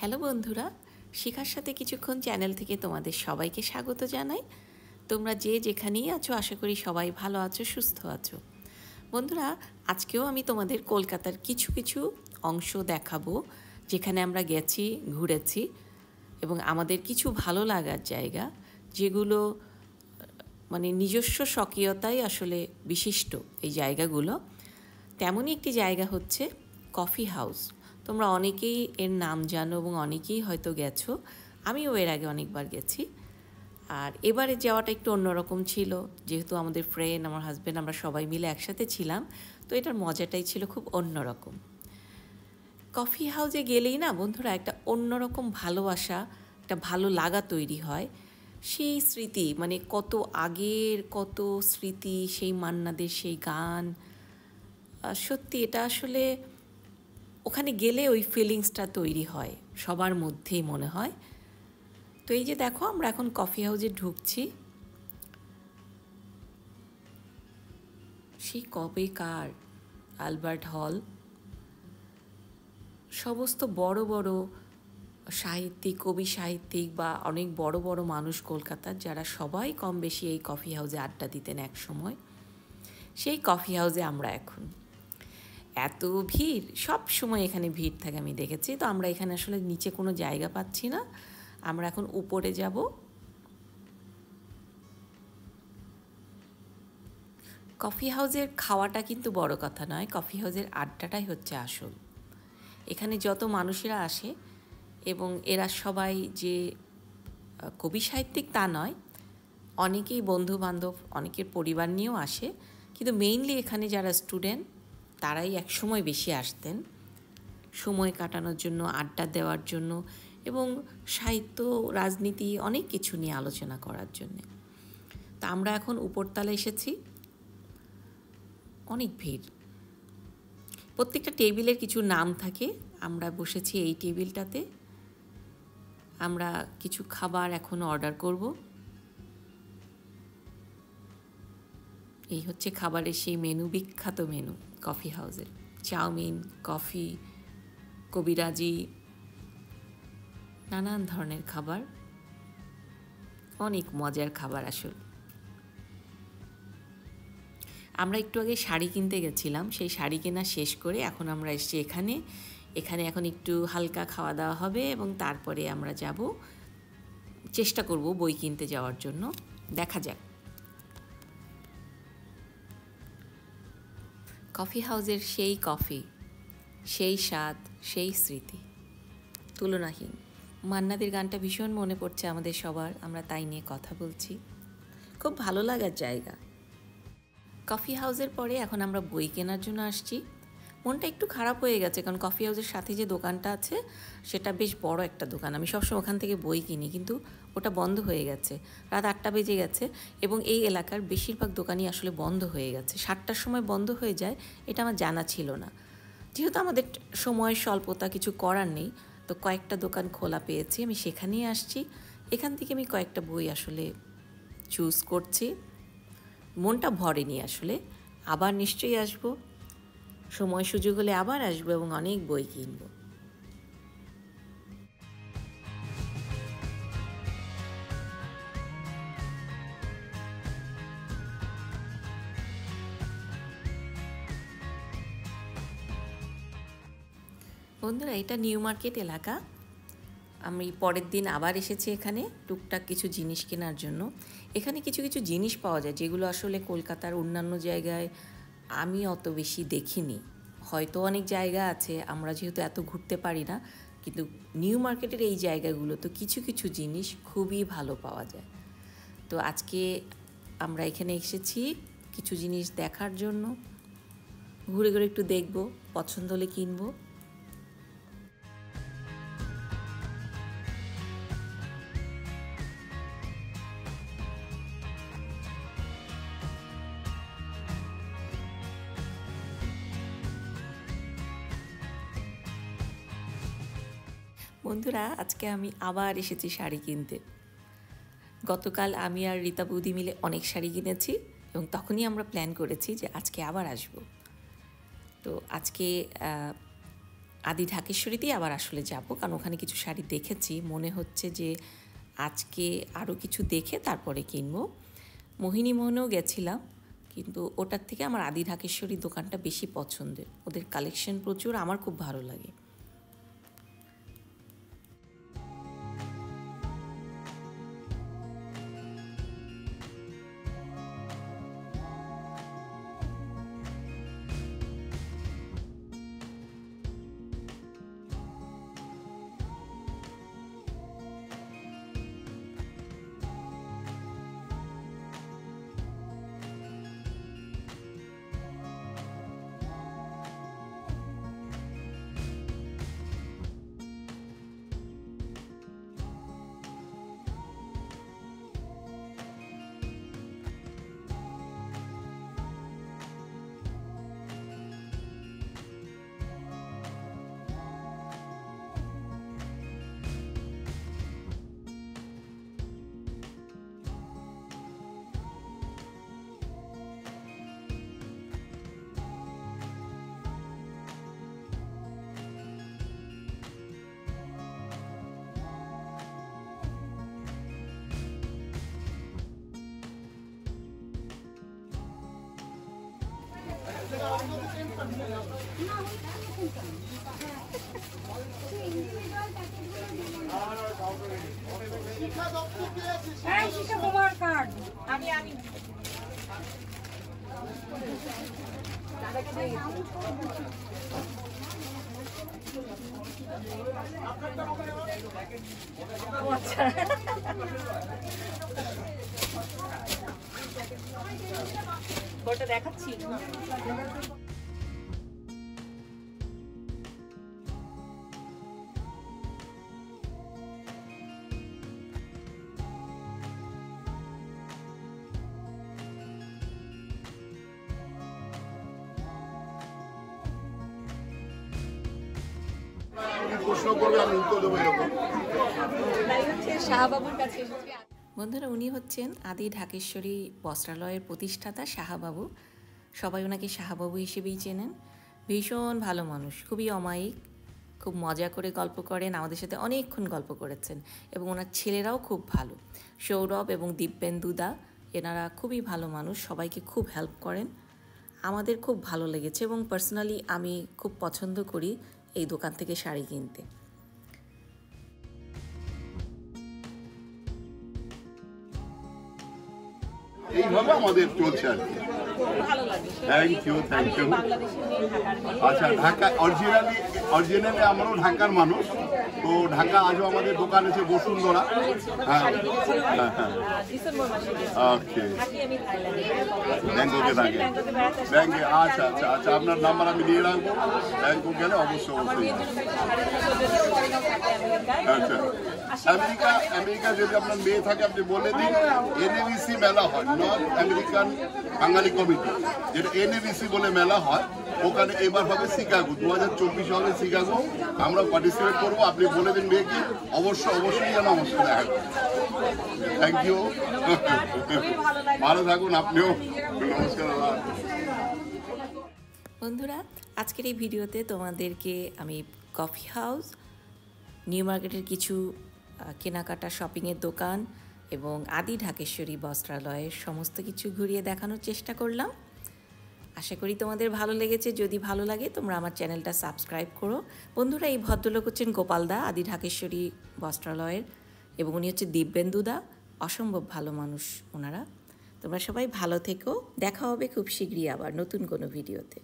Hello বন্ধুরা, শিখার সাথে কিছুক্ষণ চ্যানেল থেকে তোমাদের সবাইকে স্বাগত জানাই। তোমরা যে যেখানেই আছো আশা করি সবাই ভালো আছো, সুস্থ আছো। বন্ধুরা, আজকেও আমি তোমাদের কলকাতার কিছু কিছু অংশ দেখাবো যেখানে আমরা গেছি, ঘুরেছি এবং আমাদের কিছু ভালো লাগার জায়গা, যেগুলো মানে নিজস্ব স্বকীয়তাই আসলে বিশিষ্ট এই জায়গাগুলো। তেমনই একটি জায়গা হচ্ছে কফি হাউস। তোমরা অনেকেই এর নাম জানো এবং অনেকেই হয়তো গেছো, আমিও এর আগে অনেকবার গেছি। আর এবারে যাওয়াটা একটু অন্যরকম ছিল, যেহেতু আমাদের ফ্রেন্ড, আমার হাজব্যান্ড, আমরা সবাই মিলে একসাথে ছিলাম, তো এটার মজাটাই ছিল খুব অন্যরকম। কফি হাউসে গেলেই না বন্ধুরা একটা অন্যরকম ভালোবাসা, একটা ভালো লাগা তৈরি হয়। সেই স্মৃতি, মানে কত আগের কত স্মৃতি, সেই মান্নাদের সেই গান, সত্যি এটা আসলে ওখানে গেলে ওই ফিলিংসটা তৈরি হয় সবার মধ্যেই মনে হয়। তো এই যে দেখো, আমরা এখন কফি হাউসে ঢুকছি। সেই কবেকার আলবার্ট হল, সমস্ত বড় বড় সাহিত্যিক, কবি সাহিত্যিক বা অনেক বড় বড় মানুষ কলকাতার, যারা সবাই কম বেশি এই কফি হাউসে আড্ডা দিতেন এক সময়। সেই কফি হাউসে আমরা এখন, এত ভিড়, সব সময় এখানে ভিড় থাকে আমি দেখেছি। তো আমরা এখানে আসলে নিচে কোনো জায়গা পাচ্ছি না, আমরা এখন উপরে যাব। কফি হাউসের খাওয়াটা কিন্তু বড় কথা নয়, কফি হাউসের আড্ডাটাই হচ্ছে আসল। এখানে যত মানুষেরা আসে এবং এরা সবাই যে কবি সাহিত্যিক তা নয়, অনেকেই বন্ধু বান্ধব, অনেকের পরিবার নিয়েও আসে, কিন্তু মেইনলি এখানে যারা স্টুডেন্ট তারাই একসময় বেশি আসতেন সময় কাটানোর জন্য, আড্ডা দেওয়ার জন্য এবং সাহিত্য, রাজনীতি, অনেক কিছু নিয়ে আলোচনা করার জন্যে। তা আমরা এখন উপরতলা এসেছি, অনেক ভিড়, প্রত্যেকটা টেবিলের কিছু নাম থাকে। আমরা বসেছি এই টেবিলটাতে, আমরা কিছু খাবার এখন অর্ডার করব। এই হচ্ছে খাবারের সেই মেনু, বিখ্যাত মেনু কফি হাউসের। চাউমিন, কফি, কবিরাজি, নানান ধরনের খাবার, অনেক মজার খাবার আসলে। আমরা একটু আগে শাড়ি কিনতে গেছিলাম, সেই শাড়ি কেনা শেষ করে এখন আমরা এসেছি এখানে। এখন একটু হালকা খাওয়া দাওয়া হবে এবং তারপরে আমরা যাব, চেষ্টা করব বই কিনতে যাওয়ার জন্য, দেখা যাক। কফি হাউসের সেই কফি, সেই স্বাদ, সেই স্মৃতি তুলনাহীন। মান্নাদের গানটা ভীষণ মনে পড়ছে আমাদের সবার, আমরা তাই নিয়ে কথা বলছি। খুব ভালো লাগার জায়গা। কফি হাউসের পরে এখন আমরা বই কেনার জন্য আসছি। মনটা একটু খারাপ হয়ে গেছে, কারণ কফি হাউসের সাথে যে দোকানটা আছে সেটা বেশ বড় একটা দোকান, আমি সবসময় ওখান থেকে বই কিনি, কিন্তু ওটা বন্ধ হয়ে গেছে। রাত 8টা বেজে গেছে এবং এই এলাকার বেশিরভাগ দোকানই আসলে বন্ধ হয়ে গেছে। 7টার সময় বন্ধ হয়ে যায়, এটা আমার জানা ছিল না। যেহেতু আমাদের সময় স্বল্পতা, কিছু করার নেই, তো কয়েকটা দোকান খোলা পেয়েছি, আমি সেখানেই আসছি। এখান থেকে আমি কয়েকটা বই আসলে চুজ করছি। মনটা ভরেনি আসলে, আবার নিশ্চয়ই আসবো, সময় সুযোগ হলে আবার আসবো এবং অনেক বই কিনব। বন্ধুরা, এটা নিউ মার্কেট এলাকা। আমি পরের দিন আবার এসেছি এখানে টুকটাক কিছু জিনিস কেনার জন্য। এখানে কিছু কিছু জিনিস পাওয়া যায় যেগুলো আসলে কলকাতার অন্যান্য জায়গায় আমি অত বেশি দেখিনি। হয়তো অনেক জায়গা আছে, আমরা যেহেতু এত ঘুরতে পারি না, কিন্তু নিউ মার্কেটের এই জায়গাগুলো তো কিছু কিছু জিনিস খুবই ভালো পাওয়া যায়। তো আজকে আমরা এখানে এসেছি কিছু জিনিস দেখার জন্য, ঘুরে ঘুরে একটু দেখব, পছন্দ হলে কিনবো। বন্ধুরা, আজকে আমি আবার এসেছি শাড়ি কিনতে। গতকাল আমি আর রীতা বৌদি মিলে অনেক শাড়ি কিনেছি এবং তখনই আমরা প্ল্যান করেছি যে আজকে আবার আসব। তো আজকে আদি ঢাকেশ্বরীতেই আবার আসলে যাব, কারণ ওখানে কিছু শাড়ি দেখেছি, মনে হচ্ছে যে আজকে আরও কিছু দেখে তারপরে কিনবো। মোহিনীমোহনেও গেছিলাম, কিন্তু ওটার থেকে আমার আদি ঢাকেশ্বরী দোকানটা বেশি পছন্দের, ওদের কালেকশন প্রচুর, আমার খুব ভালো লাগে। ওটা দেখাচ্ছি। প্রশ্ন করবে আমি উত্তর দেবো এরকম। শাহবাবুর কাছে এসেছি। বন্ধুরা, উনি হচ্ছেন আদি ঢাকেশ্বরী বস্ত্রালয়ের প্রতিষ্ঠাতা শাহবাবু। সবাই ওনাকে শাহবাবু হিসেবেই চেনেন। ভীষণ ভালো মানুষ, খুবই অমায়িক, খুব মজা করে গল্প করেন, আমাদের সাথে অনেকক্ষণ গল্প করেছেন। এবং ওনার ছেলেরাও খুব ভালো, সৌরভ এবং দিব্যেন্দুদা, এনারা খুবই ভালো মানুষ, সবাইকে খুব হেল্প করেন। আমাদের খুব ভালো লেগেছে এবং পার্সোনালি আমি খুব পছন্দ করি এই দোকান থেকে শাড়ি কিনতে। এইভাবে আমাদের চলছে আর কি। Thank you. আচ্ছা, ঢাকা অরিজিনালি আমরাও ঢাকার মানুষ, তো ঢাকা আজও আমাদের দোকান আছে বসুন্ধরা। হ্যাঁ হ্যাঁ, ওকে, ব্যাংককে থাকে, ব্যাংকে। আচ্ছা আচ্ছা আচ্ছা, আপনার নাম্বার আমি দিয়ে রাখবো, ব্যাংকক গেলে অবশ্যই। আচ্ছা, আমেরিকা যদি আপনার মেয়ে থাকে আপনি বলে দিন, এনএবিসি মেলা হয়, নর্থ আমেরিকান বাঙালি কমিটি, যেটা এনএবিসি বলে মেলা হয়, ওখানে এবার হবে শিকাগো, 2024 হবে শিকাগো, আমরা পার্টিসিপেট করবো। আপনি বলে দিন মেয়েকে, অবশ্যই যেন আমার সাথে দেখা করে। থ্যাংক ইউ, ভালো থাকুন আপনিও, নমস্কার। বন্ধুরা, আজকের এই ভিডিওতে তোমাদেরকে আমি কফি হাউস, নিউ মার্কেটের কিছু কেনাকাটা শপিংয়ের দোকান এবং আদি ঢাকেশ্বরী বস্ত্রালয়ের সমস্ত কিছু ঘুরিয়ে দেখানোর চেষ্টা করলাম। আশা করি তোমাদের ভালো লেগেছে। যদি ভালো লাগে তোমরা আমার চ্যানেলটা সাবস্ক্রাইব করো। বন্ধুরা, এই ভদ্রলোক হচ্ছেন গোপালদা, আদি ঢাকেশ্বরী বস্ত্রালয়ের, এবং উনি হচ্ছে দিব্যেন্দুদা, অসম্ভব ভালো মানুষ ওনারা। তোমরা সবাই ভালো থেকো, দেখা হবে খুব শীঘ্রই আবার নতুন কোনো ভিডিওতে।